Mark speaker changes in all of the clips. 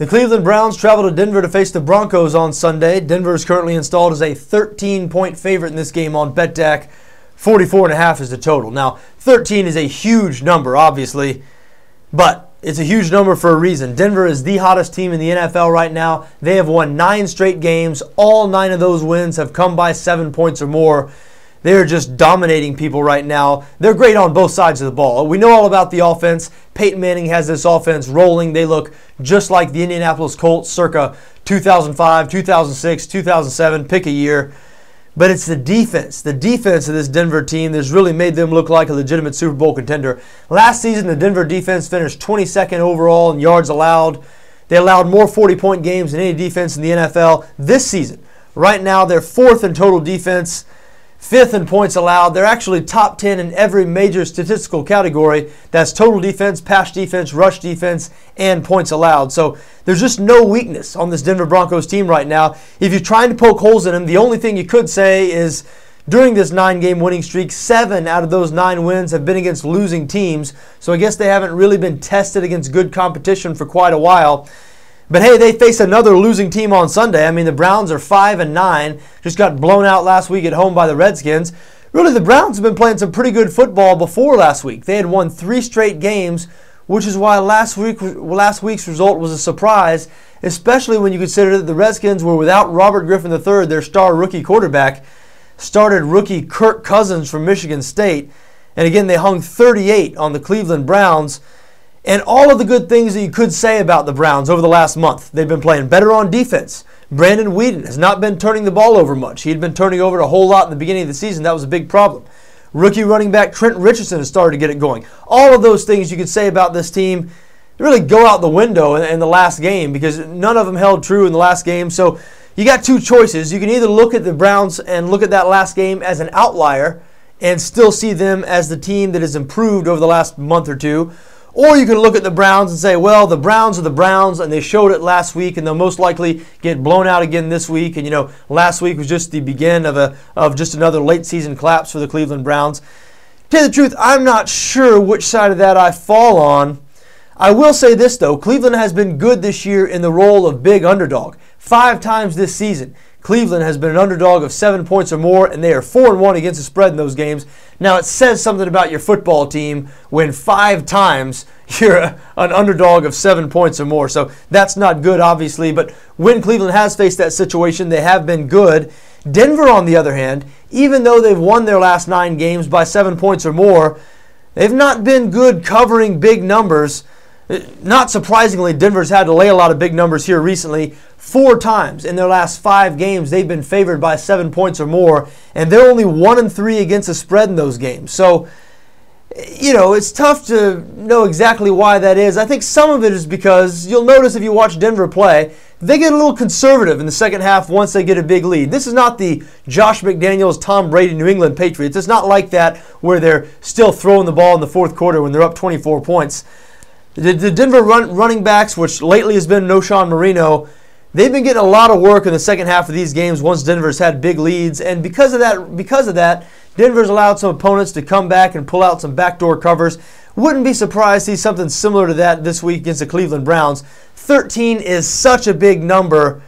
Speaker 1: The Cleveland Browns travel to Denver to face the Broncos on Sunday. Denver is currently installed as a 13-point favorite in this game on BETDAQ. 44.5 is the total. Now, 13 is a huge number, obviously, but it's a huge number for a reason. Denver is the hottest team in the NFL right now. They have won 9 straight games. All 9 of those wins have come by 7 points or more. They're just dominating people right now. They're great on both sides of the ball. We know all about the offense. Peyton Manning has this offense rolling. They look just like the Indianapolis Colts circa 2005, 2006, 2007, pick a year. But it's the defense. The defense of this Denver team that's really made them look like a legitimate Super Bowl contender. Last season, the Denver defense finished 22nd overall in yards allowed. They allowed more 40-point games than any defense in the NFL this season. Right now, they're 4th in total defense, 5th in points allowed. They're actually top 10 in every major statistical category. That's total defense, pass defense, rush defense, and points allowed. So there's just no weakness on this Denver Broncos team right now. If you're trying to poke holes in them, the only thing you could say is during this 9-game winning streak, 7 out of those 9 wins have been against losing teams. So I guess they haven't really been tested against good competition for quite a while. But hey, they face another losing team on Sunday. I mean, the Browns are 5-9, just got blown out last week at home by the Redskins. Really, the Browns have been playing some pretty good football before last week. They had won 3 straight games, which is why last week's result was a surprise, especially when you consider that the Redskins were without Robert Griffin III, their star rookie quarterback, started rookie Kirk Cousins from Michigan State. And again, they hung 38 on the Cleveland Browns. And all of the good things that you could say about the Browns over the last month. They've been playing better on defense. Brandon Weeden has not been turning the ball over much. He'd been turning over a whole lot in the beginning of the season. That was a big problem. Rookie running back Trent Richardson has started to get it going. All of those things you could say about this team really go out the window in the last game because none of them held true in the last game. So you got 2 choices. You can either look at the Browns and look at that last game as an outlier and still see them as the team that has improved over the last month or two. Or you can look at the Browns and say, well, the Browns are the Browns, and they showed it last week, and they'll most likely get blown out again this week. And, you know, last week was just the beginning of just another late-season collapse for the Cleveland Browns. To tell you the truth, I'm not sure which side of that I fall on. I will say this, though. Cleveland has been good this year in the role of big underdog. 5 times this season, Cleveland has been an underdog of 7 points or more, and they are 4-1 against the spread in those games. Now, it says something about your football team when 5 times you're an underdog of 7 points or more. So that's not good, obviously. But when Cleveland has faced that situation, they have been good. Denver, on the other hand, even though they've won their last 9 games by 7 points or more, they've not been good covering big numbers. Not surprisingly, Denver's had to lay a lot of big numbers here recently. 4 times in their last 5 games, they've been favored by 7 points or more, and they're only 1-3 against the spread in those games. So, you know, it's tough to know exactly why that is. I think some of it is because you'll notice if you watch Denver play, they get a little conservative in the second half once they get a big lead. This is not the Josh McDaniels, Tom Brady, New England Patriots. It's not like that where they're still throwing the ball in the fourth quarter when they're up 24 points. The Denver running backs, which lately has been Noshawn Marino, they've been getting a lot of work in the second half of these games once Denver's had big leads. And because of that, Denver's allowed some opponents to come back and pull out some backdoor covers. Wouldn't be surprised to see something similar to that this week against the Cleveland Browns. 13 is such a big number.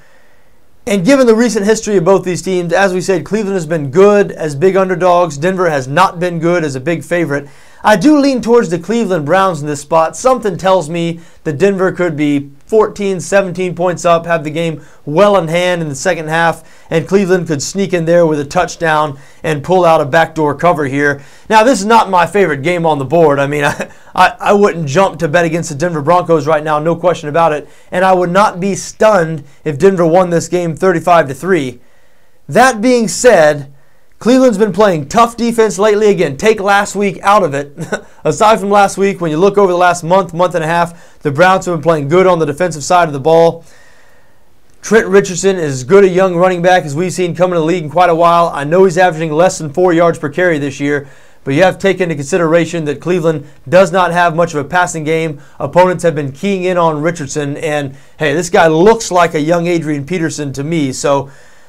Speaker 1: And given the recent history of both these teams, as we said, Cleveland has been good as big underdogs. Denver has not been good as a big favorite. I do lean towards the Cleveland Browns in this spot. Something tells me that Denver could be 14, 17 points up, have the game well in hand in the second half, and Cleveland could sneak in there with a touchdown and pull out a backdoor cover here. Now, this is not my favorite game on the board. I mean, I wouldn't jump to bet against the Denver Broncos right now, no question about it, and I would not be stunned if Denver won this game 35-3. That being said, Cleveland's been playing tough defense lately. Again, take last week out of it. Aside from last week, when you look over the last month and a half, the Browns have been playing good on the defensive side of the ball. Trent Richardson is as good a young running back as we've seen coming to the league in quite a while. I know he's averaging less than 4 yards per carry this year, but you have to take into consideration that Cleveland does not have much of a passing game. Opponents have been keying in on Richardson, and hey, this guy looks like a young Adrian Peterson to me. So,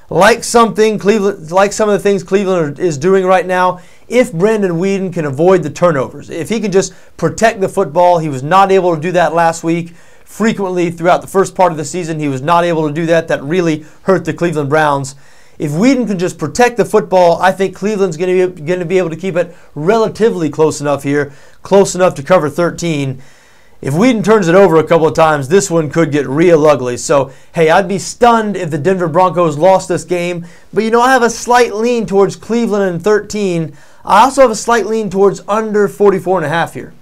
Speaker 1: like some of the things Cleveland is doing right now, if Brandon Weeden can avoid the turnovers, if he can just protect the football, he was not able to do that last week. frequently throughout the first part of the season. He was not able to do that. That really hurt the Cleveland Browns. If Whedon can just protect the football, I think Cleveland's going to be able to keep it relatively close enough here, close enough to cover 13. If Whedon turns it over a couple of times, this one could get real ugly. So, hey, I'd be stunned if the Denver Broncos lost this game. But, I have a slight lean towards Cleveland and 13. I also have a slight lean towards under 44.5 here.